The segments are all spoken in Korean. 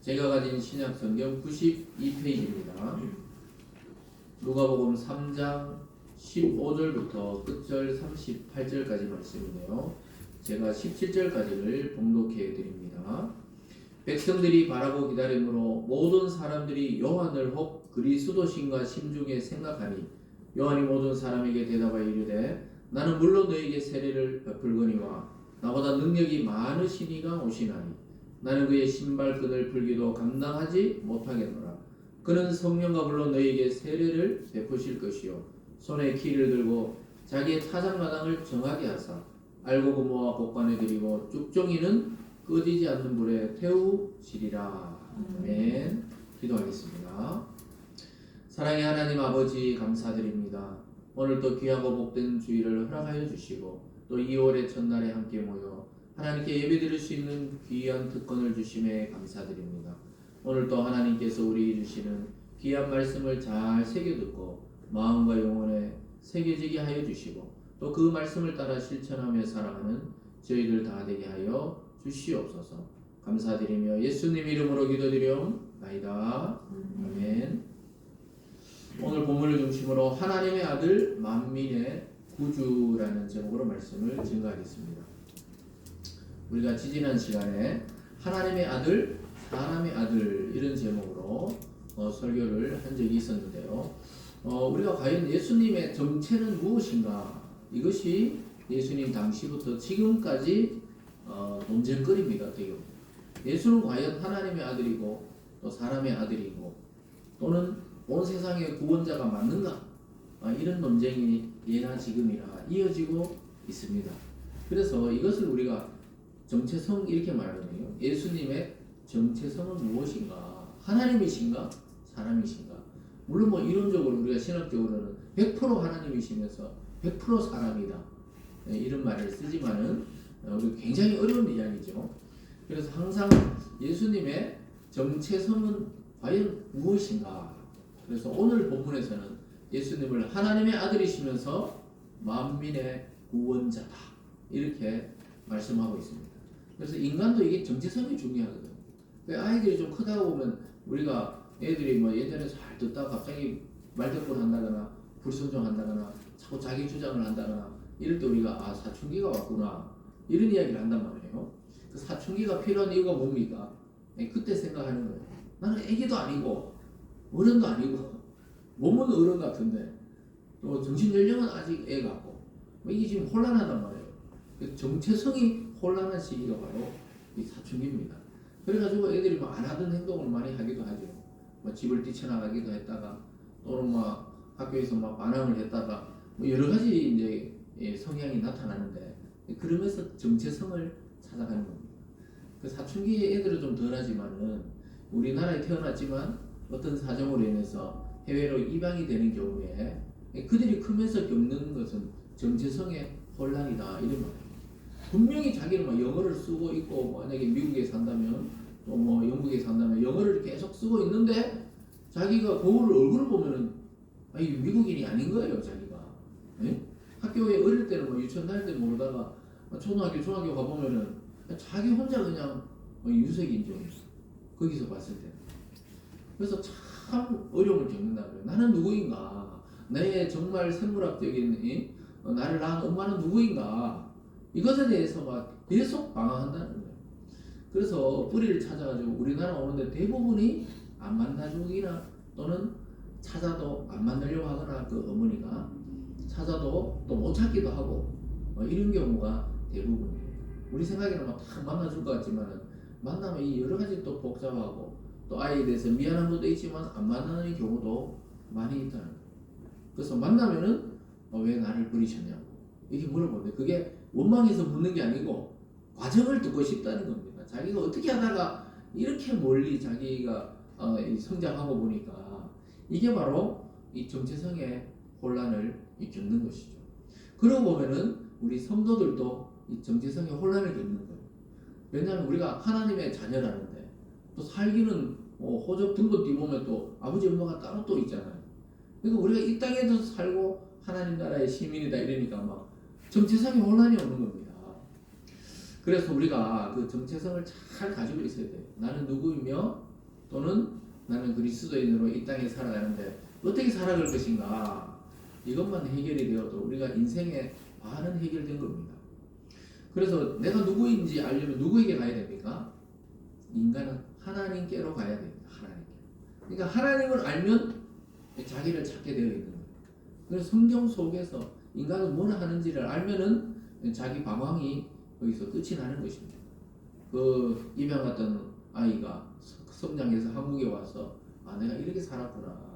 제가 가진 신약 성경 92페이지입니다. 누가복음 3장 15절부터 끝절 38절까지 말씀이네요. 제가 17절까지를 봉독해 드립니다. 백성들이 바라고 기다림으로 모든 사람들이 요한을 혹 그리스도신가 심중에 생각하니 요한이 모든 사람에게 대답하여 이르되 나는 물론 너에게 세례를 베풀거니와 나보다 능력이 많으시니가 오시나니 나는 그의 신발끈을 풀기도 감당하지 못하겠노라. 그는 성령과 불로 너희에게 세례를 베푸실 것이요 손에 키를 들고 자기의 타작마당을 정하게 하사 알고 부모와 복관에 드리고 쭉종이는 꺼지지 않는 불에 태우시리라. 아멘. 기도하겠습니다. 사랑의 하나님 아버지 감사드립니다. 오늘도 귀하고 복된 주일을 허락하여 주시고 또 2월의 첫날에 함께 모여 하나님께 예배드릴 수 있는 귀한 특권을 주심에 감사드립니다. 오늘도 하나님께서 우리에게 주시는 귀한 말씀을 잘 새겨듣고 마음과 영혼에 새겨지게 하여 주시고 또 그 말씀을 따라 실천하며 살아가는 저희들 다 되게 하여 주시옵소서. 감사드리며 예수님 이름으로 기도드리옵나이다. 아멘. 오늘 본문을 중심으로 하나님의 아들 만민의 구주라는 제목으로 말씀을 증거하겠습니다. 우리가 지지난 시간에 하나님의 아들, 사람의 아들 이런 제목으로 설교를 한 적이 있었는데요. 우리가 과연 예수님의 정체는 무엇인가? 이것이 예수님 당시부터 지금까지 논쟁거리입니다. 어떻게 보면. 예수는 과연 하나님의 아들이고 또 사람의 아들이고 또는 온 세상의 구원자가 맞는가? 이런 논쟁이 예나 지금이나 이어지고 있습니다. 그래서 이것을 우리가 정체성 이렇게 말하거든요. 예수님의 정체성은 무엇인가? 하나님이신가? 사람이신가? 물론 뭐 이론적으로 우리가 신학적으로는 100% 하나님이시면서 100% 사람이다. 이런 말을 쓰지만은 우리 굉장히 어려운 이야기죠. 그래서 항상 예수님의 정체성은 과연 무엇인가? 그래서 오늘 본문에서는 예수님을 하나님의 아들이시면서 만민의 구원자다. 이렇게 말씀하고 있습니다. 그래서 인간도 이게 정체성이 중요하거든요. 아이들이 좀 크다 보면 우리가 애들이 뭐 예전에 잘 듣다가 갑자기 말대꾸를 한다거나 불순종한다거나 자꾸 자기 주장을 한다거나 이럴 때 우리가 사춘기가 왔구나 이런 이야기를 한단 말이에요. 그 사춘기가 필요한 이유가 뭡니까? 그때 생각하는 거예요. 나는 애기도 아니고 어른도 아니고 몸은 어른 같은데 또 정신 연령은 아직 애 같고 이게 지금 혼란하단 말이에요. 정체성이 혼란한 시기가 바로 이 사춘기입니다. 그래가지고 애들이 뭐 안 하던 행동을 많이 하기도 하죠. 뭐 집을 뛰쳐나가기도 했다가 또는 뭐 학교에서 막 반항을 했다가 뭐 여러 가지 이제 성향이 나타나는데 그러면서 정체성을 찾아가는 겁니다. 그 사춘기 애들은 좀 덜하지만은 우리나라에 태어났지만 어떤 사정으로 인해서 해외로 이방이 되는 경우에 그들이 크면서 겪는 것은 정체성의 혼란이다 이런 말이에요. 분명히 자기는 막 영어를 쓰고 있고 만약에 미국에 산다면 또 뭐 영국에 산다면 영어를 계속 쓰고 있는데 자기가 거울 얼굴을 보면은 미국인이 아닌 거예요 자기가. 네? 학교에 어릴 때는 뭐 유치원 다닐 때 모르다가 초등학교 중학교 가보면은 자기 혼자 그냥 유색인종 거기서 봤을 때. 그래서 참 어려움을 겪는다고요. 나는 누구인가? 내 정말 생물학적인 나를 낳은 엄마는 누구인가? 이것에 대해서 막 계속 방황한다는 거예요. 그래서 뿌리를 찾아가지고 우리나라 오는데 대부분이 안 만나주기나 또는 찾아도 안 만나려고 하거나 그 어머니가 찾아도 또 못 찾기도 하고 이런 경우가 대부분이에요. 우리 생각에는 막 다 만나줄 것 같지만은 만나면 이 여러 가지 또 복잡하고 또 아이에 대해서 미안한 것도 있지만 안 만나는 경우도 많이 있다는 거예요. 그래서 만나면은 왜 나를 버리셨냐고 이렇게 물어보는데 그게 원망해서 묻는 게 아니고 과정을 듣고 싶다는 겁니다. 자기가 어떻게 하다가 이렇게 멀리 자기가 성장하고 보니까 이게 바로 이 정체성의 혼란을 겪는 것이죠. 그러고 보면은 우리 성도들도 이 정체성의 혼란을 겪는 거예요. 왜냐하면 우리가 하나님의 자녀라는데 또 살기는 호적 등본 띄보면 또 아버지 엄마가 따로 또 있잖아요. 그러니까 우리가 이 땅에도 살고 하나님 나라의 시민이다 이러니까 막 정체성의 혼란이 오는 겁니다. 그래서 우리가 그 정체성을 잘 가지고 있어야 돼요. 나는 누구이며 또는 나는 그리스도인으로 이 땅에 살아가는데 어떻게 살아갈 것인가, 이것만 해결이 되어도 우리가 인생의 반은 해결된 겁니다. 그래서 내가 누구인지 알려면 누구에게 가야 됩니까? 인간은 하나님께로 가야 됩니다. 하나님께. 그러니까 하나님을 알면 자기를 찾게 되어 있는 거예요. 그래서 성경 속에서 인간은 뭐나 하는지를 알면은 자기 방황이 거기서 끝이 나는 것입니다. 그 입양 갔던 아이가 성장해서 한국에 와서 내가 이렇게 살았구나.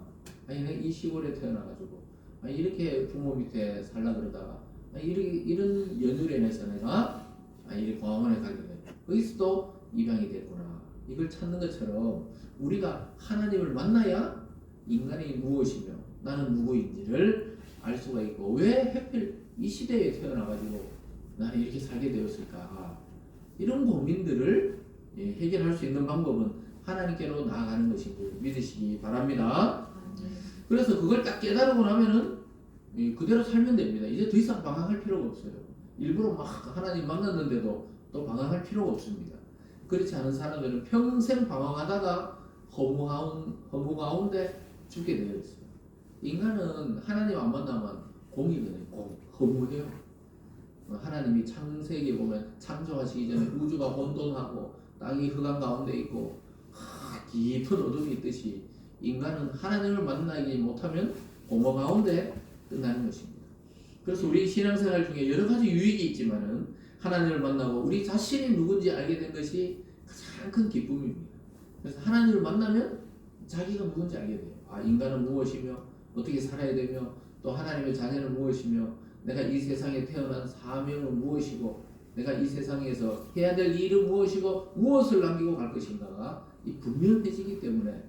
내가 이 시골에 태어나가지고 이렇게 부모 밑에 살라 그러다가 이런 연유로 인해서 내가 이렇게 광화문에 가게 돼. 거기서도 입양이 됐구나. 이걸 찾는 것처럼 우리가 하나님을 만나야 인간이 무엇이며 나는 누구인지를 알 수가 있고, 왜 하필 이 시대에 태어나가지고 나는 이렇게 살게 되었을까, 이런 고민들을 해결할 수 있는 방법은 하나님께로 나아가는 것인 줄 믿으시기 바랍니다. 그래서 그걸 딱 깨달고 나면은 그대로 살면 됩니다. 이제 더 이상 방황할 필요가 없어요. 일부러 막 하나님 만났는데도 또 방황할 필요가 없습니다. 그렇지 않은 사람들은 평생 방황하다가 허무 가운데 죽게 되어 있어요. 인간은 하나님 안 만나면 공이거든요. 허무해요. 하나님이 창세기에 보면 창조하시기 전에 우주가 혼돈하고 땅이 흑암 가운데 있고 깊은 어둠이 있듯이, 인간은 하나님을 만나지 못하면 공허 가운데 끝나는 것입니다. 그래서 우리 신앙생활 중에 여러 가지 유익이 있지만은 하나님을 만나고 우리 자신이 누군지 알게 된 것이 가장 큰 기쁨입니다. 그래서 하나님을 만나면 자기가 누군지 알게 돼요. 인간은 무엇이며 어떻게 살아야 되며 또 하나님의 자녀는 무엇이며 내가 이 세상에 태어난 사명은 무엇이고 내가 이 세상에서 해야 될 일은 무엇이고 무엇을 남기고 갈 것인가가 분명해지기 때문에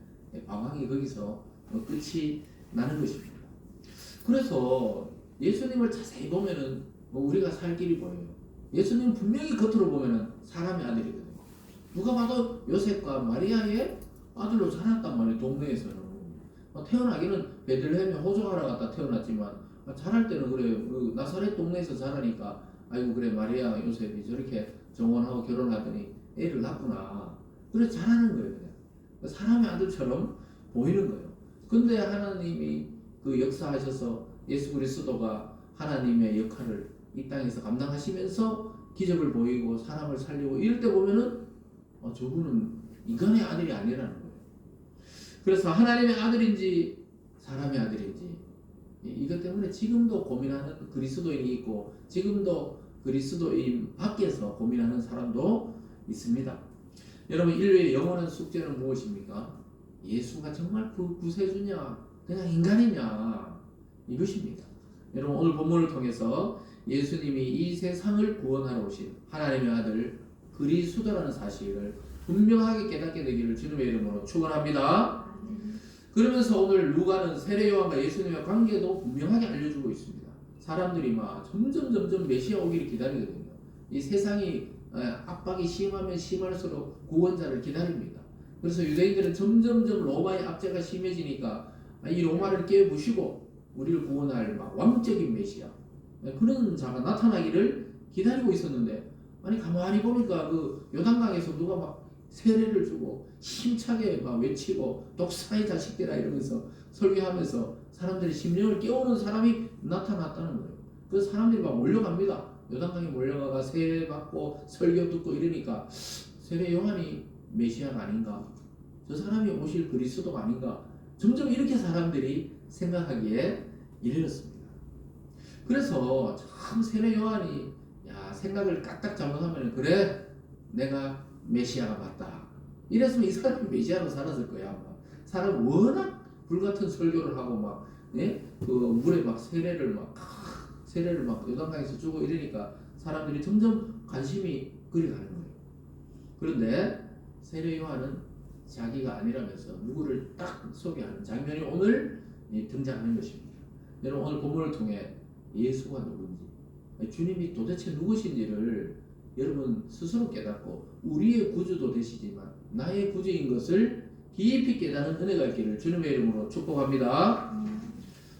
방황이 거기서 끝이 나는 것입니다. 그래서 예수님을 자세히 보면은 우리가 살 길이 보여요. 예수님은 분명히 겉으로 보면은 사람의 아들이거든요. 누가 봐도 요셉과 마리아의 아들로 자랐단 말이에요. 동네에서는 태어나기는 베들레헴에 호적하러 갔다 태어났지만 자랄 때는 그래 그 나사렛 동네에서 자라니까 아이고 그래 마리아 요셉이 저렇게 정혼하고 결혼하더니 애를 낳구나, 그래 자라는 거예요. 그냥 사람의 아들처럼 보이는 거예요. 근데 하나님이 그 역사하셔서 예수 그리스도가 하나님의 역할을 이 땅에서 감당하시면서 기적을 보이고 사람을 살리고 이럴 때 보면은 저분은 인간의 아들이 아니라는 거예요. 그래서 하나님의 아들인지 사람의 아들인지 이것 때문에 지금도 고민하는 그리스도인이 있고 지금도 그리스도인 밖에서 고민하는 사람도 있습니다. 여러분, 인류의 영원한 숙제는 무엇입니까? 예수가 정말 그 구세주냐 그냥 인간이냐, 이것입니다. 여러분, 오늘 본문을 통해서 예수님이 이 세상을 구원하러 오신 하나님의 아들 그리스도라는 사실을 분명하게 깨닫게 되기를 주님의 이름으로 축원합니다. 그러면서 오늘 루가는 세례 요한과 예수님의 관계도 분명하게 알려주고 있습니다. 사람들이 막 점점 메시아 오기를 기다리거든요. 이 세상이 압박이 심하면 심할수록 구원자를 기다립니다. 그래서 유대인들은 점점 로마의 압제가 심해지니까 이 로마를 깨부시고 우리를 구원할 막 왕적인 메시아, 그런 자가 나타나기를 기다리고 있었는데, 가만히 보니까 그 요단강에서 누가 막 세례를 주고 힘차게 막 외치고 독사의 자식들아 이러면서 설교하면서 사람들의 심령을 깨우는 사람이 나타났다는 거예요. 그래서 사람들이 막 몰려갑니다. 요단강에 몰려가가 세례 받고 설교 듣고 이러니까 세례 요한이 메시아가 아닌가, 저 사람이 오실 그리스도가 아닌가, 점점 이렇게 사람들이 생각하기에 이르렀습니다. 그래서 참 세례 요한이 생각을 까딱 잘못하면 그래 내가 메시아가 맞다 이랬으면 이 사람이 메시아로 살았을 거야. 아마. 사람 워낙 불같은 설교를 하고 막 그 물에 막 세례를 막 요단강에서 주고 이러니까 사람들이 점점 관심이 그리 가는 거예요. 그런데 세례 요한은 자기가 아니라면서 누구를 딱 소개하는 장면이 오늘 등장하는 것입니다. 여러분, 오늘 본문을 통해 예수가 누군지, 주님이 도대체 누구신지를 여러분 스스로 깨닫고 우리의 구주도 되시지만 나의 구주인 것을 깊이 깨닫는 은혜가 있기를 주님의 이름으로 축복합니다.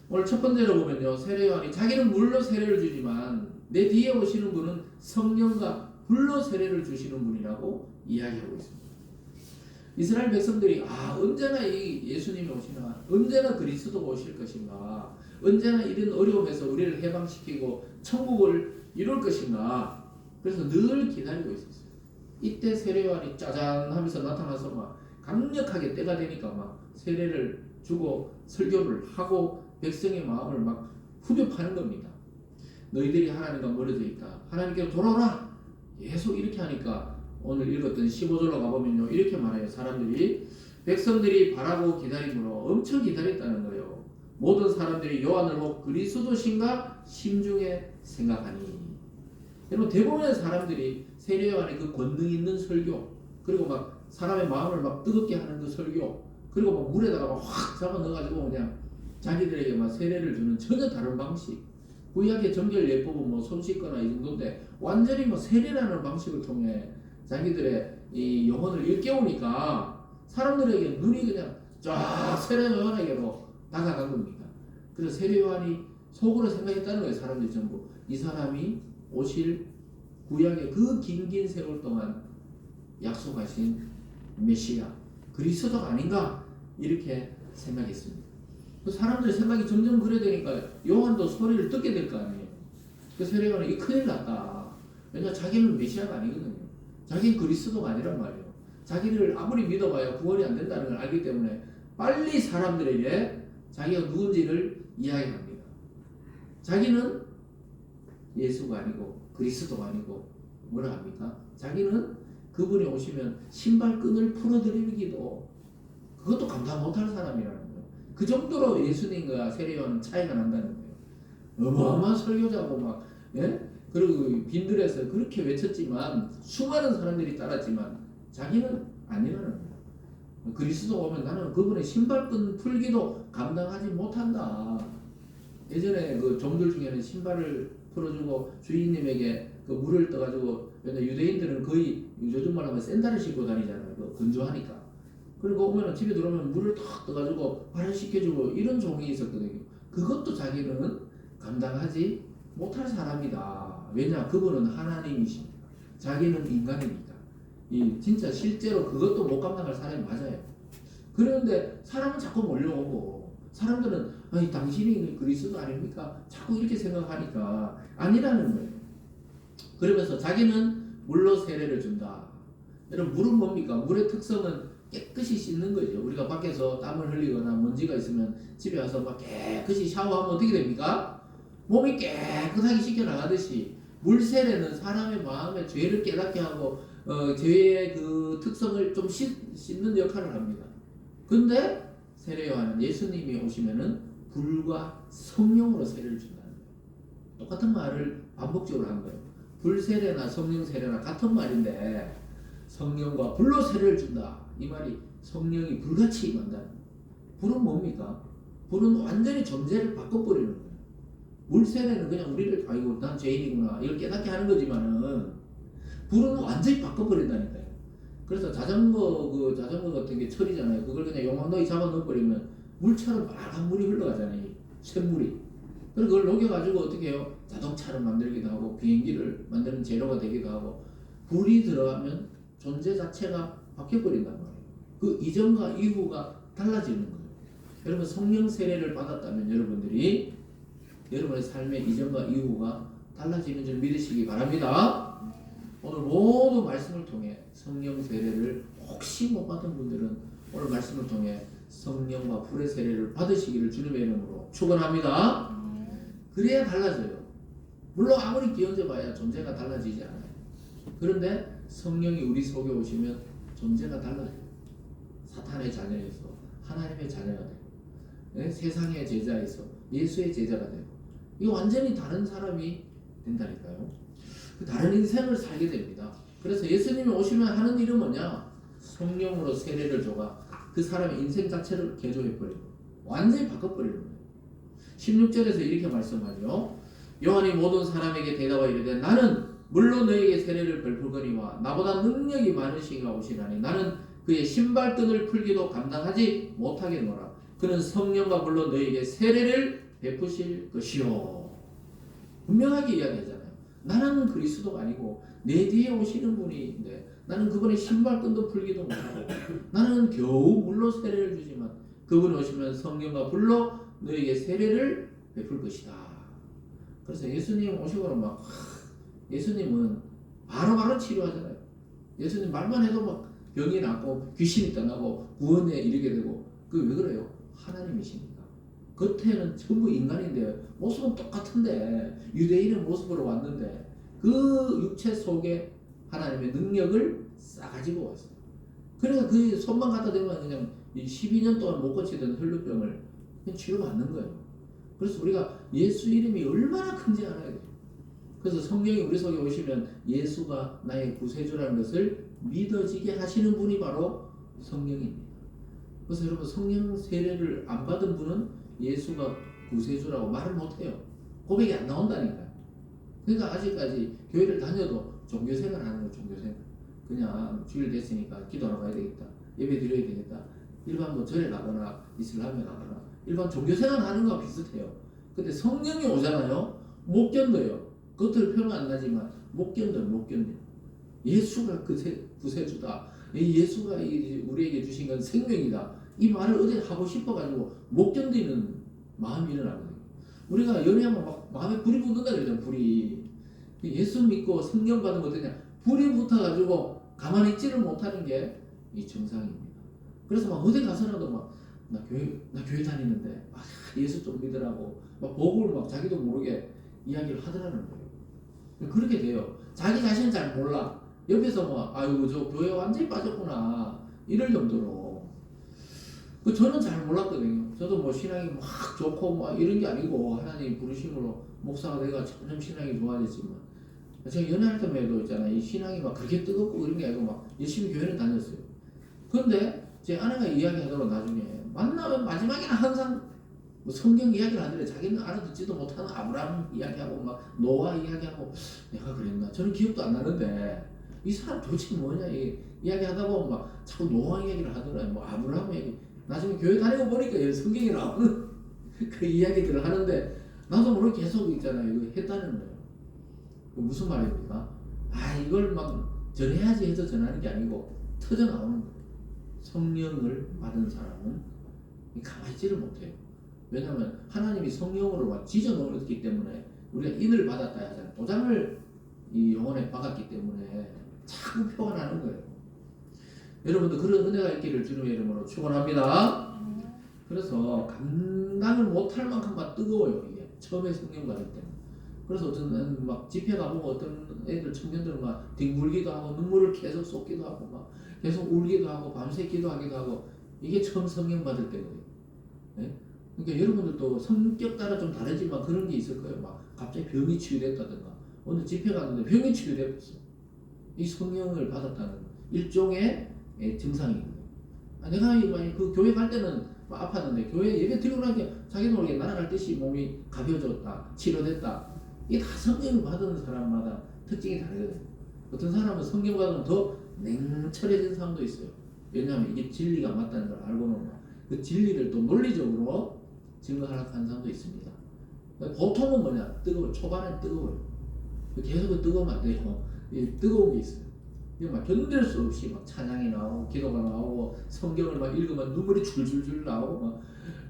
오늘 첫 번째로 보면요, 세례 요한이 자기는 물로 세례를 주지만 내 뒤에 오시는 분은 성령과 불로 세례를 주시는 분이라고 이야기하고 있습니다. 이스라엘 백성들이 언제나 이 예수님이 오시나, 언제나 그리스도가 오실 것인가, 언제나 이런 어려움에서 우리를 해방시키고 천국을 이룰 것인가. 그래서 늘 기다리고 있었어요. 이때 세례요한이 짜잔 하면서 나타나서 막 강력하게 때가 되니까 막 세례를 주고 설교를 하고 백성의 마음을 막 후벼파는 겁니다. 너희들이 하나님과 멀어져 있다. 하나님께로 돌아오라. 계속 이렇게 하니까 오늘 읽었던 15절로 가보면요, 이렇게 말해요. 사람들이, 백성들이 바라고 기다림으로 엄청 기다렸다는 거예요. 모든 사람들이 요한을 뭐 그리스도신가 심중에 생각하니. 여러분, 대부분의 사람들이 세례 요한의 그 권능 있는 설교, 그리고 막 사람의 마음을 막 뜨겁게 하는 그 설교, 그리고 막 물에다가 막 확 잡아 넣어가지고 그냥 자기들에게 막 세례를 주는 전혀 다른 방식. 구약의 정결 예법은 뭐 손 씻거나 이 정도인데 완전히 뭐 세례라는 방식을 통해 자기들의 이 영혼을 일깨우니까 사람들에게 눈이 그냥 쫙 세례 요한에게로 다가간 겁니다. 그래서 세례 요한이 속으로 생각했다는 거예요. 사람들이 전부 이 사람이 오실 구약의 그 긴 세월 동안 약속하신 메시아 그리스도가 아닌가 이렇게 생각했습니다. 사람들의 생각이 점점 그래 되니까 요한도 소리를 듣게 될 거 아니에요. 그 세례 요한이 이 큰일 났다. 왜냐 자기는 메시아가 아니거든요. 자기는 그리스도가 아니란 말이에요. 자기를 아무리 믿어봐야 구원이 안 된다는 걸 알기 때문에 빨리 사람들에게 자기가 누군지를 이야기합니다. 자기는 예수가 아니고 그리스도가 아니고 뭐라 합니까? 자기는 그분이 오시면 신발끈을 풀어드리기도 그것도 감당 못할 사람이라는 거예요. 그 정도로 예수님과 세례 요한은 차이가 난다는 거예요. 어마어마한 설교자고 막 그리고 빈들에서 그렇게 외쳤지만 수많은 사람들이 따랐지만 자기는 아니라는 거예요. 그리스도 오면 나는 그분의 신발끈 풀기도 감당하지 못한다. 예전에 그 종들 중에는 신발을 풀어주고 주인님에게 그 물을 떠가지고, 유대인들은 거의 요즘 말로 하면 샌들을 신고 다니잖아요. 건조하니까. 그리고 오면 집에 들어오면 물을 탁 떠가지고 발을 씻겨주고 이런 종이 있었거든요. 그것도 자기는 감당하지 못할 사람이다. 왜냐? 그분은 하나님이십니다. 자기는 인간이니까. 진짜 실제로 그것도 못 감당할 사람이 맞아요. 그런데 사람은 자꾸 몰려오고 사람들은 아니 당신이 그리스도 아닙니까? 자꾸 이렇게 생각하니까 아니라는 거예요. 그러면서 자기는 물로 세례를 준다. 여러분 물은 뭡니까? 물의 특성은 깨끗이 씻는 거죠. 우리가 밖에서 땀을 흘리거나 먼지가 있으면 집에 와서 막 깨끗이 샤워하면 어떻게 됩니까? 몸이 깨끗하게 씻겨나가듯이 물 세례는 사람의 마음에 죄를 깨닫게 하고 죄의 그 특성을 좀 씻는 역할을 합니다. 근데 세례 요한은 예수님이 오시면은 불과 성령으로 세례를 준다는 거예요. 똑같은 말을 반복적으로 한 거예요. 불 세례나 성령 세례나 같은 말인데 성령과 불로 세례를 준다. 이 말이 성령이 불같이 임한다는 거예요. 불은 뭡니까? 불은 완전히 존재를 바꿔버리는 거예요. 물 세례는 그냥 우리를 아이고 난 죄인이구나 이걸 깨닫게 하는 거지만은 불은 완전히 바꿔버린다니까요. 그래서 자전거 같은 게 철이잖아요. 그걸 그냥 용광로에 잡아 넣어버리면 물처럼 빨간 물이 흘러가잖아요. 쇳물이. 그래서 그걸 녹여가지고 어떻게 해요? 자동차를 만들기도 하고 비행기를 만드는 재료가 되기도 하고 불이 들어가면 존재 자체가 바뀌어버린단 말이에요. 그 이전과 이후가 달라지는 거예요. 여러분 성령 세례를 받았다면 여러분들이 여러분의 삶의 이전과 이후가 달라지는 줄 믿으시기 바랍니다. 오늘 모든 말씀을 통해 성령 세례를 혹시 못 받은 분들은 오늘 말씀을 통해 성령과 불의 세례를 받으시기를 주님의 이름으로 축원합니다. 그래야 달라져요. 물론 아무리 끼얹어 봐야 존재가 달라지지 않아요. 그런데 성령이 우리 속에 오시면 존재가 달라져요. 사탄의 자녀에서 하나님의 자녀가 되고 세상의 제자에서 예수의 제자가 되고 이거 완전히 다른 사람이 된다니까요. 다른 인생을 살게 됩니다. 그래서 예수님이 오시면 하는 일은 뭐냐? 성령으로 세례를 줘가 그 사람의 인생 자체를 개조해버리고 완전히 바꿔버리는 거예요. 16절에서 이렇게 말씀하죠. 요한이 모든 사람에게 대답하여 이르되 나는 물로 너에게 세례를 베풀거니와 나보다 능력이 많으신 이가 오시나니 나는 그의 신발끈을 풀기도 감당하지 못하겠노라. 그는 성령과 물로 너에게 세례를 베푸실 것이요. 분명하게 이야기하잖아요. 나는 그리스도가 아니고 내 뒤에 오시는 분이 있는데 나는 그분의 신발끈도 풀기도 못하고 나는 겨우 물로 세례를 주지만 그분이 오시면 성령과 불로 너에게 세례를 베풀 것이다. 그래서 예수님 오시고는 막 예수님은 바로바로 치료하잖아요. 예수님 말만 해도 막 병이 낫고 귀신이 떠나고 구원에 이르게 되고 그 왜 그래요? 하나님이십니다. 겉에는 전부 인간인데 모습은 똑같은데 유대인의 모습으로 왔는데 그 육체 속에 하나님의 능력을 싸가지고 왔어요. 그래서 그 손만 갖다 대면 그냥 12년 동안 못 고치던 혈루병을 그냥 치료받는 거예요. 그래서 우리가 예수 이름이 얼마나 큰지 알아야 돼요. 그래서 성령이 우리 속에 오시면 예수가 나의 구세주라는 것을 믿어지게 하시는 분이 바로 성령입니다. 그래서 여러분 성령 세례를 안 받은 분은 예수가 구세주라고 말을 못해요. 고백이 안 나온다니까요. 그러니까 아직까지 교회를 다녀도 종교생활 하는 거예요. 종교생활. 그냥 주일 됐으니까 기도하러 가야 되겠다. 예배 드려야 되겠다. 일반 뭐 절에 가거나 이슬람에 가거나 일반 종교생활 하는 거와 비슷해요. 근데 성령이 오잖아요. 못 견뎌요. 겉으로 표현 안 나지만 못 견뎌. 예수가 구세주다. 예수가 우리에게 주신 건 생명이다. 이 말을 어디 하고 싶어가지고 못 견디는 마음이 일어나거든요. 우리가 연애하면 막 마음에 불이 붙는다 그러잖아요. 불이. 예수 믿고 성령 받으면 어떠냐. 불이 붙어가지고 가만히 있지를 못하는 게 이 정상입니다. 그래서 막 어디 가서라도 막 나 교회 다니는데 예수 좀 믿으라고 막 복을 막 자기도 모르게 이야기를 하더라는 거예요. 그렇게 돼요. 자기 자신은 잘 몰라. 옆에서 뭐 아이고 저 교회 완전히 빠졌구나 이럴 정도로. 저는 잘 몰랐거든요. 저도 뭐 신앙이 막 좋고 막 이런 게 아니고 하나님 부르심으로 목사가 내가 점점 신앙이 좋아졌지만 제가 연애할 때에도 있잖아요. 이 신앙이 막 그렇게 뜨겁고 그런 게 아니고 막 열심히 교회를 다녔어요. 그런데 제 아내가 이야기하더라고 나중에 만나면 마지막에는 항상 뭐 성경 이야기를 하더래. 자기는 알아듣지도 못하는 아브라함 이야기하고 막 노아 이야기하고 내가 그랬나? 저는 기억도 안 나는데 이 사람 도대체 뭐냐 이야기하다 보면 막 자꾸 노아 이야기를 하더라. 뭐 아브라함 이야기. 나중에 교회 다니고 보니까 성경에 나오는 그 이야기들을 하는데 나도 모르게 계속 있잖아요. 이거 했다는 거예요. 무슨 말입니까? 이걸 막 전해야지 해서 전하는 게 아니고 터져 나오는 거예요. 성령을 받은 사람은 가만히 있지를 못해요. 왜냐하면 하나님이 성령으로 막 지져놓았기 때문에 우리가 인을 받았다 하잖아요. 도장을 이 영혼에 박았기 때문에 자꾸 표가 나는 거예요. 여러분도 그런 은혜가 있기를 주님의 이름으로 축원합니다. 그래서 감당을 못할 만큼 막 뜨거워요. 이게 처음에 성령 받을 때는. 그래서 어떤 막 집회 가보면 어떤 애들 청년들은 막 뒹굴기도 하고 눈물을 계속 쏟기도 하고 막 계속 울기도 하고 밤새 기도하기도 하고 이게 처음 성령 받을 때거든요. 네? 그러니까 여러분들도 성격 따라 좀 다르지만 그런 게 있을 거예요. 막 갑자기 병이 치유됐다든가 오늘 집회 갔는데 병이 치유됐어. 이 성령을 받았다는 일종의 증상이거든요. 내가 그 교회 갈 때는 막 아팠는데 교회 예배 드리고 나니까 자기도 모르게 날아갈 듯이 몸이 가벼워졌다, 치료됐다. 이게 다 성령을 받은 사람마다 특징이 다르거든요. 어떤 사람은 성령 받으면 더 냉철해진 사람도 있어요. 왜냐하면 이게 진리가 맞다는 걸 알고는 그 진리를 또 논리적으로 증거하려고 하는 사람도 있습니다. 보통은 뭐냐? 뜨거워요. 초반엔 뜨거워요. 계속 뜨거우면 안 돼요. 뜨거운 게 있어요. 막 견딜 수 없이 막 찬양이 나오고 기도가 나오고 성경을 막 읽으면 눈물이 줄줄줄 나오고 막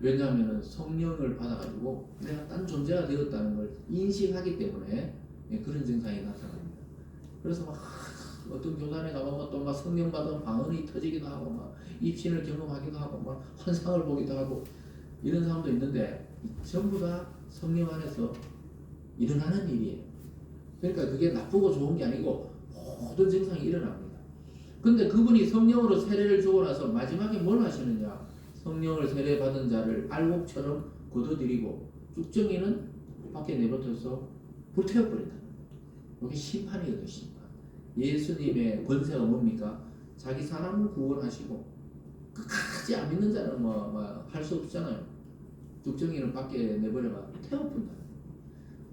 왜냐하면 성령을 받아가지고 내가 딴 존재가 되었다는 걸 인식하기 때문에 그런 증상이 나타납니다. 그래서 막 어떤 교단에 가보면 또 막 성령 받은 방언이 터지기도 하고 막 입신을 경험하기도 하고 막 환상을 보기도 하고 이런 사람도 있는데 전부 다 성령 안에서 일어나는 일이에요. 그러니까 그게 나쁘고 좋은 게 아니고 모든 증상이 일어납니다. 근데 그분이 성령으로 세례를 주고 나서 마지막에 뭘 하시느냐? 성령을 세례받은 자를 알곡처럼 걷어들이고 쭉정이는 밖에 내버려서 불태워버린다. 이게 심판이거든요. 심판. 예수님의 권세가 뭡니까? 자기 사람을 구원하시고 끝까지 안 믿는 자는 할 수 없잖아요. 쭉정이는 밖에 내버려가 태워본다.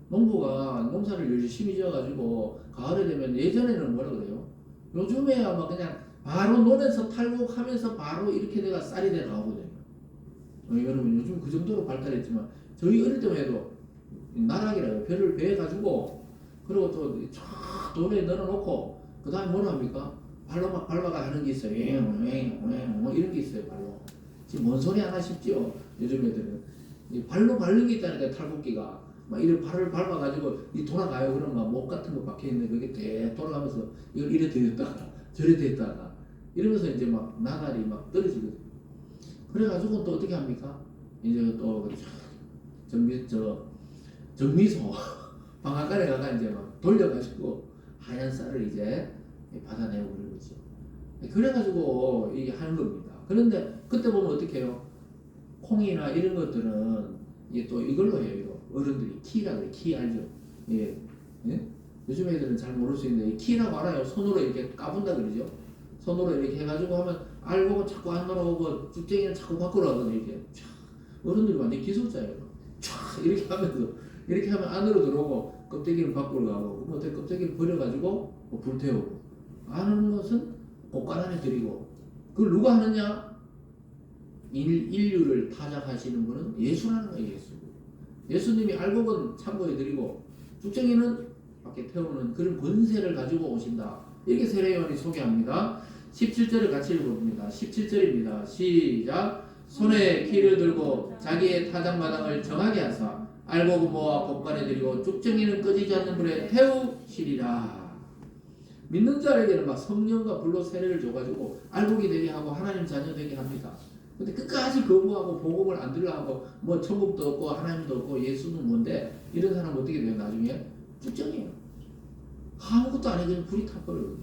농부가 농사를 열심히 지어가지고 가을에 되면 예전에는 뭐라 그래요? 요즘에야 막 그냥 바로 논에서 탈곡하면서 바로 이렇게 내가 쌀이 돼 나오거든요. 여러분 요즘 그 정도로 발달했지만 저희 어릴 때만 해도 나락이라고 배를 베어가지고 그리고 또 쫙 돌에 넣어놓고 그 다음에 뭘 합니까? 발로 막 밟아가 하는 게 있어요. 이런 게 있어요. 발로. 지금 뭔 소리 하나 싶죠? 요즘 애들은 발로 밟는 게 있다니까. 탈곡기가 막 이런 발을 밟아가지고 이 돌아가요. 그러면 막 목 같은 거 박혀 있는 그게 대 돌아가면서 이걸 이래 대었다가 저래 대었다가 이러면서 이제 막 나날이 막 떨어지거든요. 그래가지고 또 어떻게 합니까? 이제 또 정미소 방앗간에 가가 이제 막 돌려가지고 하얀 쌀을 이제 받아내고 그런 거죠. 그래가지고 이게 하는 겁니다. 그런데 그때 보면 어떻게 해요? 콩이나 이런 것들은 이게 또 이걸로 해요. 이거. 어른들이 키라 그래. 키 알죠? 예. 예? 요즘 애들은 잘 모를 수 있는데 키라고 알아요. 손으로 이렇게 까분다 그러죠. 손으로 이렇게 해가지고 하면 알고 자꾸 안 돌아오고 쭉쟁이는 자꾸 밖으로 하거든요. 이렇게 어른들이 완전 기술자예요. 촥 이렇게 하면서 이렇게 하면 안으로 들어오고 껍데기는 밖으로 가고 그럼 어떻게 껍데기를 버려가지고 뭐 불태우고 하는 것은 꽃간 안에 들이고 그걸 누가 하느냐? 인류를 타작하시는 분은 예수라는 거예요. 예수님이 알곡은 참고해 드리고 쭉쟁이는 밖에 태우는 그런 권세를 가지고 오신다. 이렇게 세례요한이 소개합니다. 17절을 같이 읽어봅니다. 17절입니다. 시작. 손에 키를 들고 자기의 타작마당을 정하게 하사 알곡은 모아 곳간에 들이고 쭉쟁이는 꺼지지 않는 불에 태우시리라. 믿는 자에게는 막 성령과 불로 세례를 줘가지고 알곡이 되게 하고 하나님 자녀 되게 합니다. 근데 끝까지 거부하고 복음을 안 들으려고 뭐 천국도 없고 하나님도 없고 예수는 뭔데 이런 사람은 어떻게 돼요? 나중에 쭉쟁이에요. 아무것도 안 해. 그냥 불이 타버려요.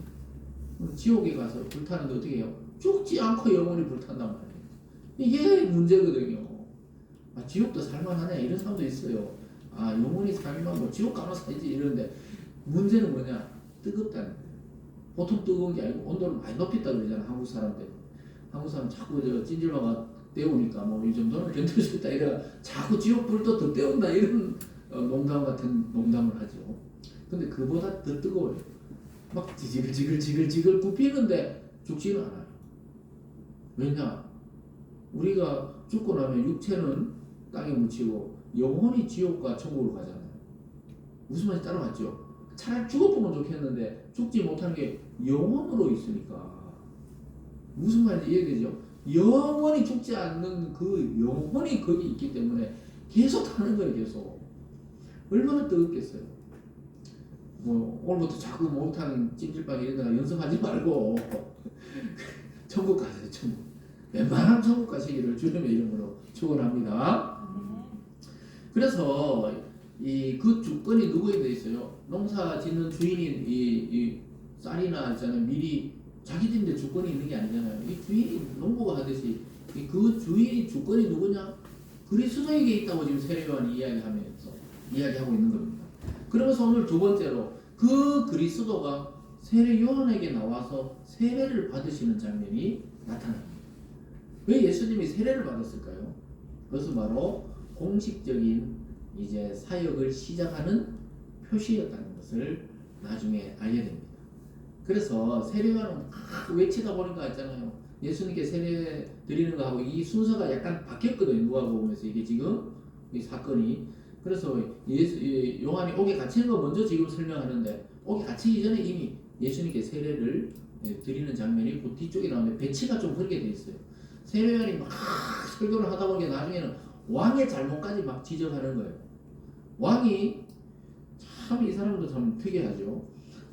지옥에 가서 불타는데 어떻게 해요? 죽지 않고 영원히 불탄단 말이에요. 이게 문제거든요. 아, 지옥도 살만하네 이런 사람도 있어요. 아, 영원히 살면 뭐 지옥 가면 살지 이러는데 문제는 뭐냐? 뜨겁다는 거예요. 보통 뜨거운 게 아니고 온도를 많이 높였다 그러잖아. 한국 사람들. 한국 사람 자꾸 저 찜질방아 때우니까 뭐 이 정도는 견딜 수 있다 이래가 자꾸 지옥 불도 더 때운다 이런 농담 같은 농담을 하죠. 근데 그보다 더 뜨거워요. 막 지글지글 굽히는데 죽지는 않아요. 왜냐? 우리가 죽고 나면 육체는 땅에 묻히고 영혼이 지옥과 천국으로 가잖아요. 무슨 말인지 따라왔죠? 차라리 죽어보면 좋겠는데 죽지 못하는 게 영혼으로 있으니까 무슨 말인지 이해되죠? 영원히 죽지 않는 그 영혼이 거기 있기 때문에 계속 하는 거예요. 계속. 얼마나 뜨겁겠어요. 뭐 오늘부터 자꾸 못하는 찜질방 이런 데가 연습하지 말고 천국 가세요. 천국. 웬만하면 천국 가시기를 주님의 이름으로 축원합니다. 그래서 그 주권이 누구에 돼 있어요? 농사 짓는 주인이 이 쌀이나 있잖아요. 밀이 자기들인데 주권이 있는 게 아니잖아요. 이 주인이 농부가 하듯이 그 주인이 주권이 누구냐? 그리스도에게 있다고 지금 세례요한이 이야기하고 있는 겁니다. 그러면서 오늘 두 번째로 그 그리스도가 세례요한에게 나와서 세례를 받으시는 장면이 나타납니다. 왜 예수님이 세례를 받았을까요? 그것은 바로 공식적인 이제 사역을 시작하는 표시였다는 것을 나중에 알게 됩니다. 그래서 세례요한은 막 외치다 보니까 있잖아요. 예수님께 세례 드리는 거하고 이 순서가 약간 바뀌었거든요. 누가복음에서 이게 지금 이 사건이. 그래서 요한이 옥에 갇히는 거 먼저 지금 설명하는데 옥에 갇히기 전에 이미 예수님께 세례를 드리는 장면이 그 뒤쪽에 나오는데 배치가 좀 그렇게 돼 있어요. 세례요한이 막 설교를 하다 보니까 나중에는 왕의 잘못까지 막 지적하는 거예요. 왕이 참 이 사람도 참 특이하죠.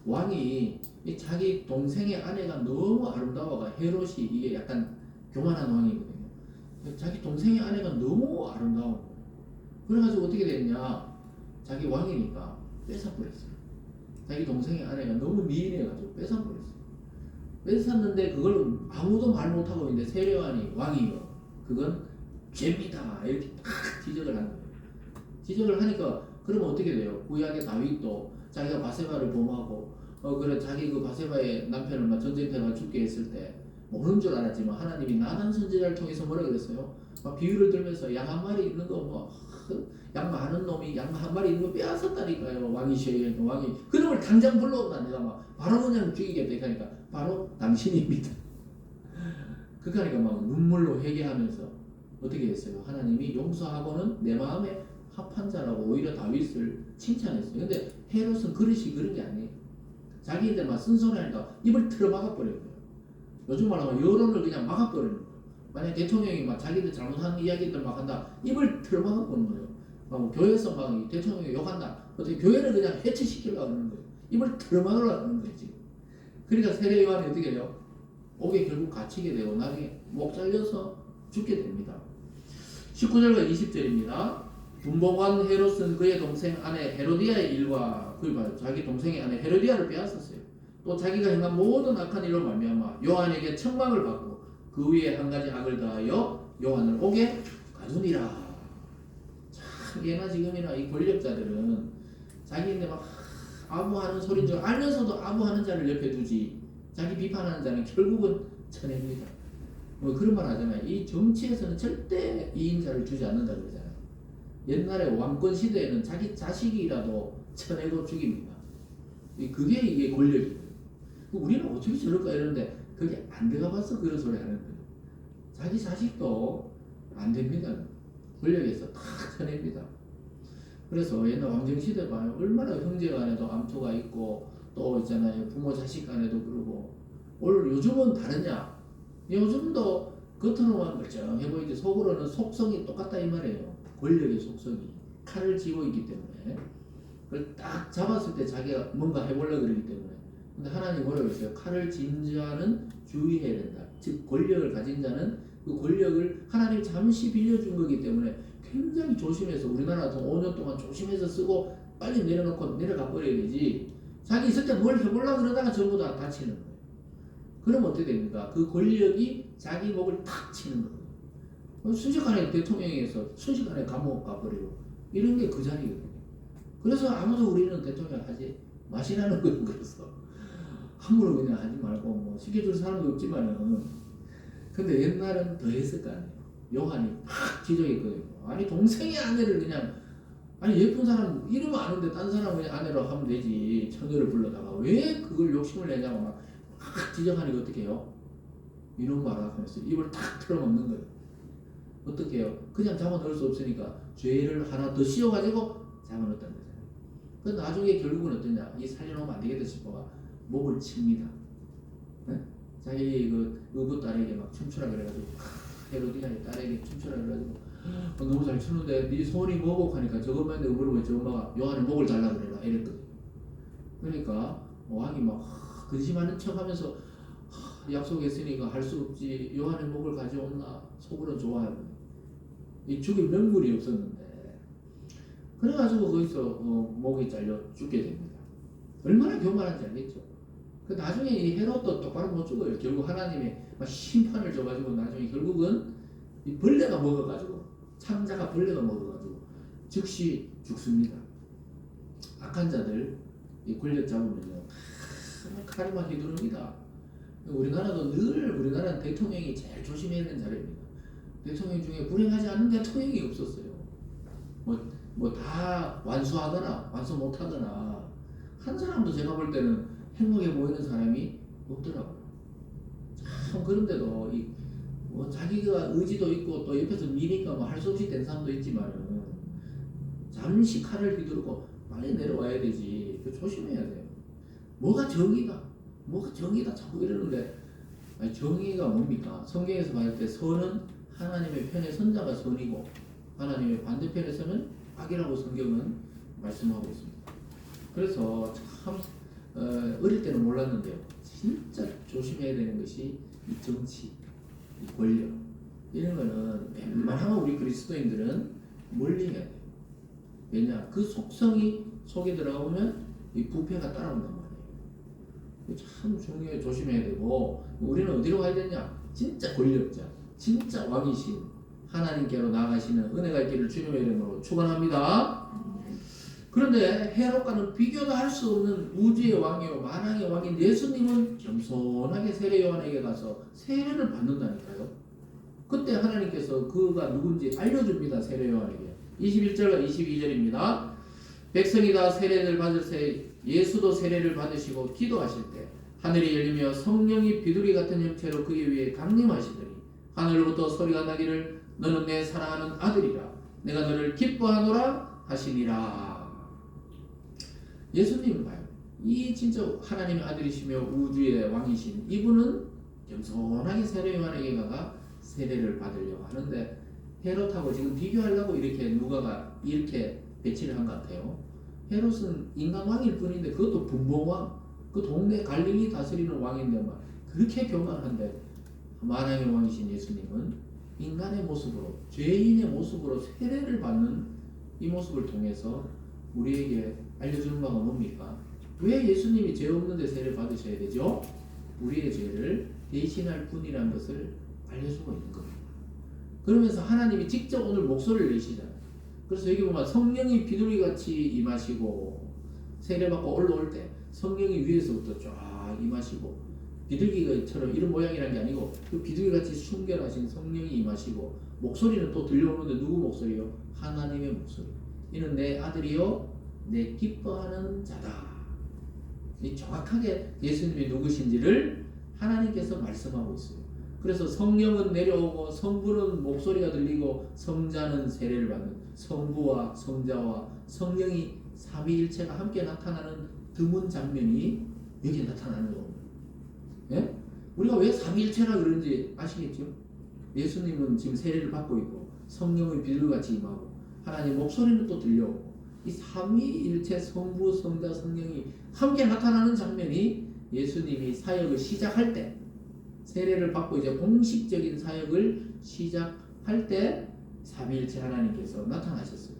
왕이 자기 동생의 아내가 너무 아름다워가 헤롯이 이게 약간 교만한 왕이거든요. 자기 동생의 아내가 너무 아름다워. 그래가지고 어떻게 됐냐? 자기 왕이니까 뺏어버렸어요. 자기 동생의 아내가 너무 미인해가지고 뺏어버렸어요. 뺏었는데 그걸 아무도 말 못하고 있는데 세례요한이 왕이요. 그건 죄입니다. 이렇게 딱 지적을 하는 거예요. 지적을 하니까 그러면 어떻게 돼요? 구약의 다윗도 자기가 바세바를 범하고 그래 자기 그 바세바의 남편을 막 전쟁터가 죽게 했을 때 모르는 줄 알았지만 하나님이 나단 선지자를 통해서 뭐라 그랬어요? 막 비유를 들면서 양 한 마리 있는 거 뭐 양 많은 놈이 양 한 마리 있는 거 빼앗았다니까요. 왕이셔야 왕이 그놈을 당장 불러온다. 내가 막 바로 그냥 죽이겠다. 그러니까 바로 당신입니다. 그러니까 막 눈물로 회개하면서 어떻게 했어요? 하나님이 용서하고는 내 마음에 합한 자라고 오히려 다윗을 칭찬했어요. 근데 헤롯은 그런 게 아니에요. 자기한테 막 쓴소리 하니까 입을 틀어막아 버려요. 요즘 말하면 여론을 그냥 막아버리는 거예요. 만약 대통령이 막 자기들 잘못한 이야기들 막 한다, 입을 틀어막아버리는 거예요. 막 교회에서 막 대통령이 욕한다, 어떻게 교회를 그냥 해체시키려고 하는 거예요. 입을 틀어막으려고 하는 거예요 지금. 그러니까 세례 요한이 어떻게 해요? 옥에 결국 갇히게 되고 나중에 목 잘려서 죽게 됩니다. 19절과 20절입니다. 분봉한 헤롯은 그의 동생 아내 헤로디아의 일과 구입하여 자기 동생의 아내 헤로디아를 빼앗았어요. 또 자기가 행한 모든 악한 일로 말미암아 요한에게 책망을 받고 그 위에 한 가지 악을 더하여 요한을 옥에 가두니라. 참 예나 지금이나 이 권력자들은 자기인데 막 아부하는 소리인 줄 알면서도 아부하는 자를 옆에 두지, 자기 비판하는 자는 결국은 쳐냅니다. 뭐 그런 말 하잖아요. 이 정치에서는 절대 이인자를 주지 않는다 그러잖아요. 옛날에 왕권 시대에는 자기 자식이라도 쳐내고 죽입니다. 그게 이게 권력이에요. 우리는 어떻게 저럴까 이러는데 그게 안 들어가 봐서 그런 소리 하는 거예요. 자기 자식도 안 됩니다. 권력에서 다 쳐냅니다. 그래서 옛날 왕정시대 봐요. 얼마나 형제간에도 암투가 있고 또 있잖아요. 부모 자식 간에도 그러고. 오늘 요즘은 다르냐? 요즘도 겉으로만 멀쩡해 보이지 속으로는 속성이 똑같다 이 말이에요. 권력의 속성이 칼을 쥐고 있기 때문에 그걸 딱 잡았을 때 자기가 뭔가 해보려고 그러기 때문에. 근데 하나님 뭐라고 했어요? 칼을 쥔 자는 주의해야 된다. 즉 권력을 가진 자는 그 권력을 하나님이 잠시 빌려준 거기 때문에 굉장히 조심해서, 우리나라 같은 5년 동안 조심해서 쓰고 빨리 내려놓고 내려가 버려야 되지, 자기 있을 때 뭘 해보려고 그러다가 전부 다 다치는 거예요. 그러면 어떻게 됩니까? 그 권력이 자기 목을 탁 치는 거예요. 순식간에 대통령에서 순식간에 감옥 가버리고 이런 게 그 자리거든요. 그래서 아무도 우리는 대통령 하지 마시라는 거예요. 그래서 함부로 그냥 하지 말고 뭐 시켜줄 사람도 없지만은, 근데 옛날은 더 했을 거 아니에요. 요한이 팍 지적했거든요. 아니 동생의 아내를 그냥, 아니 예쁜 사람 이름 아는데 딴 사람 그냥 아내로 하면 되지, 처녀를 불러다가 왜 그걸 욕심을 내냐고 막 지적하니까 어떻게 해요? 이런 말을 하면서 입을 탁 틀어먹는 거예요. 어떻게 해요? 그냥 잡아넣을 수 없으니까 죄를 하나 더 씌워가지고 잡아넣었다는 거잖아요. 그 나중에 결국은 어떠냐? 이 살려놓으면 안 되겠다 싶어가 목을 칩니다. 네? 자기 그 의붓 딸에게 막 춤추라 그래가지고 헤로디아의 딸에게 춤추라 그래가지고 너무 잘 추는데 네 소원이 뭐고 하니까 저것만 했는데 물어보지 엄마가 요한의 목을 달라 그래라 이랬거든요. 그러니까 왕이 막 근심하는 척하면서 약속했으니까 할 수 없지, 요한의 목을 가져온나 속으로 좋아하고 이 죽일 명분이 없었는데 그래가지고 거기서 목이 잘려 죽게 됩니다. 얼마나 교만한지 알겠죠? 그 나중에 이 헤롯도 똑바로 못 죽어요. 결국 하나님이 막 심판을 줘가지고 나중에 결국은 이 벌레가 먹어가지고, 창자가 벌레가 먹어가지고 즉시 죽습니다. 악한 자들 이 권력 잡으면요 칼만 휘두릅니다. 우리나라도 늘, 우리나라는 대통령이 제일 조심해야 되는 자리입니다. 대통령 중에 불행하지 않은 대통령이 없었어요. 뭐 다 완수하거나 완수 못하거나 한 사람도 제가 볼 때는 행복해 보이는 사람이 없더라고요. 참 그런데도 뭐 자기가 의지도 있고 또 옆에서 미니까 뭐 할 수 없이 된 사람도 있지만은 잠시 칼을 휘두르고 빨리 내려와야 되지. 조심해야 돼요. 뭐가 정의다, 뭐가 정의다 자꾸 이러는데, 아니 정의가 뭡니까? 성경에서 봤을 때 선은 하나님의 편에 선 자가 선이고 하나님의 반대편에 서는 악이라고 성경은 말씀하고 있습니다. 그래서 참 어릴 때는 몰랐는데요. 진짜 조심해야 되는 것이 이 정치, 이 권력, 이런 거는 웬만하면 우리 그리스도인들은 멀리 해야 돼요. 왜냐? 그 속성이 속에 들어가보면 이 부패가 따라온단 말이에요. 참 중요해, 조심해야 되고, 우리는 어디로 가야 되냐? 진짜 권력자, 진짜 왕이신 하나님께로 나아가시는 은혜가 있기를 주님의 이름으로 축원합니다. 그런데 헤롯과는 비교도 할 수 없는 우주의 왕이요 만왕의 왕인 예수님은 겸손하게 세례 요한에게 가서 세례를 받는다니까요. 그때 하나님께서 그가 누군지 알려줍니다. 세례 요한에게. 21절과 22절입니다. 백성이 다 세례를 받을 새 예수도 세례를 받으시고 기도하실 때 하늘이 열리며 성령이 비둘기 같은 형체로 그의 위에 강림하시더니 하늘로부터 소리가 나기를 너는 내 사랑하는 아들이라 내가 너를 기뻐하노라 하시니라. 예수님 봐요. 이 진짜 하나님의 아들이시며 우주의 왕이신 이분은 겸손하게 세례 요한에게 가가 세례를 받으려고 하는데 헤롯하고 지금 비교하려고 이렇게 누가가 이렇게 배치를 한 것 같아요. 헤롯은 인간 왕일 뿐인데 그것도 분봉왕, 그 동네 갈릴리 다스리는 왕인데 막 그렇게 교만한데 만왕의 왕이신 예수님은 인간의 모습으로 죄인의 모습으로 세례를 받는 이 모습을 통해서 우리에게 알려주는 바가 뭡니까? 왜 예수님이 죄 없는데 세례를 받으셔야 되죠? 우리의 죄를 대신할 분이라는 것을 알려주고 있는 겁니다. 그러면서 하나님이 직접 오늘 목소리를 내시잖아요. 그래서 여기 보면 성령이 비둘기같이 임하시고 세례받고 올라올 때 성령이 위에서부터 쫙 임하시고 비둘기처럼 이런 모양이라는 게 아니고 그 비둘기같이 순결하신 성령이 임하시고 목소리는 또 들려오는데 누구 목소리요? 하나님의 목소리. 이는 내 아들이요 내 기뻐하는 자다. 이 정확하게 예수님이 누구신지를 하나님께서 말씀하고 있어요. 그래서 성령은 내려오고 성부는 목소리가 들리고 성자는 세례를 받는 성부와 성자와 성령이 삼위일체가 함께 나타나는 드문 장면이 여기 나타나는 겁니다. 예? 우리가 왜 삼위일체라 그런지 아시겠죠? 예수님은 지금 세례를 받고 있고 성령의 비둘기같이 임하고 하나님 목소리는 또 들려오고 이 삼위일체 성부 성자 성령이 함께 나타나는 장면이 예수님이 사역을 시작할 때 세례를 받고 이제 공식적인 사역을 시작할 때 삼위일체 하나님께서 나타나셨어요.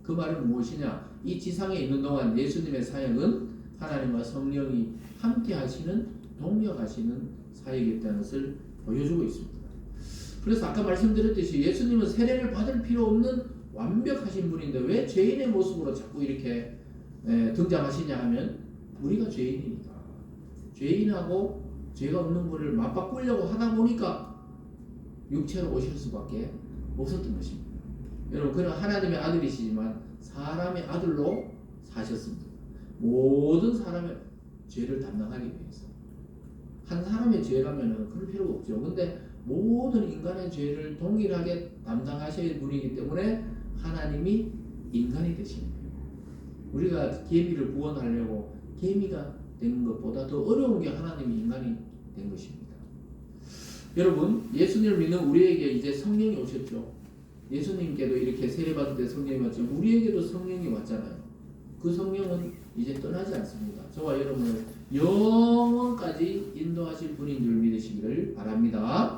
그 말은 무엇이냐? 이 지상에 있는 동안 예수님의 사역은 하나님과 성령이 함께 하시는 동력하시는 사역이었다는 것을 보여주고 있습니다. 그래서 아까 말씀드렸듯이 예수님은 세례를 받을 필요 없는 완벽하신 분인데 왜 죄인의 모습으로 자꾸 이렇게 등장하시냐 하면 우리가 죄인이니까 죄인하고 죄가 없는 분을 맞바꾸려고 하다 보니까 육체로 오실 수밖에 없었던 것입니다. 여러분 그는 하나님의 아들이시지만 사람의 아들로 사셨습니다. 모든 사람의 죄를 담당하기 위해서 한 사람의 죄라면 그럴 필요가 없죠. 근데 모든 인간의 죄를 동일하게 담당하셔야 분이기 때문에 하나님이 인간이 되시는 거예요. 우리가 개미를 구원하려고 개미가 된 것보다 더 어려운 게 하나님이 인간이 된 것입니다. 여러분 예수님을 믿는 우리에게 이제 성령이 오셨죠. 예수님께도 이렇게 세례받을 때 성령이 왔지만 우리에게도 성령이 왔잖아요. 그 성령은 이제 떠나지 않습니다. 저와 여러분을 영원까지 인도하실 분인 줄 믿으시기를 바랍니다.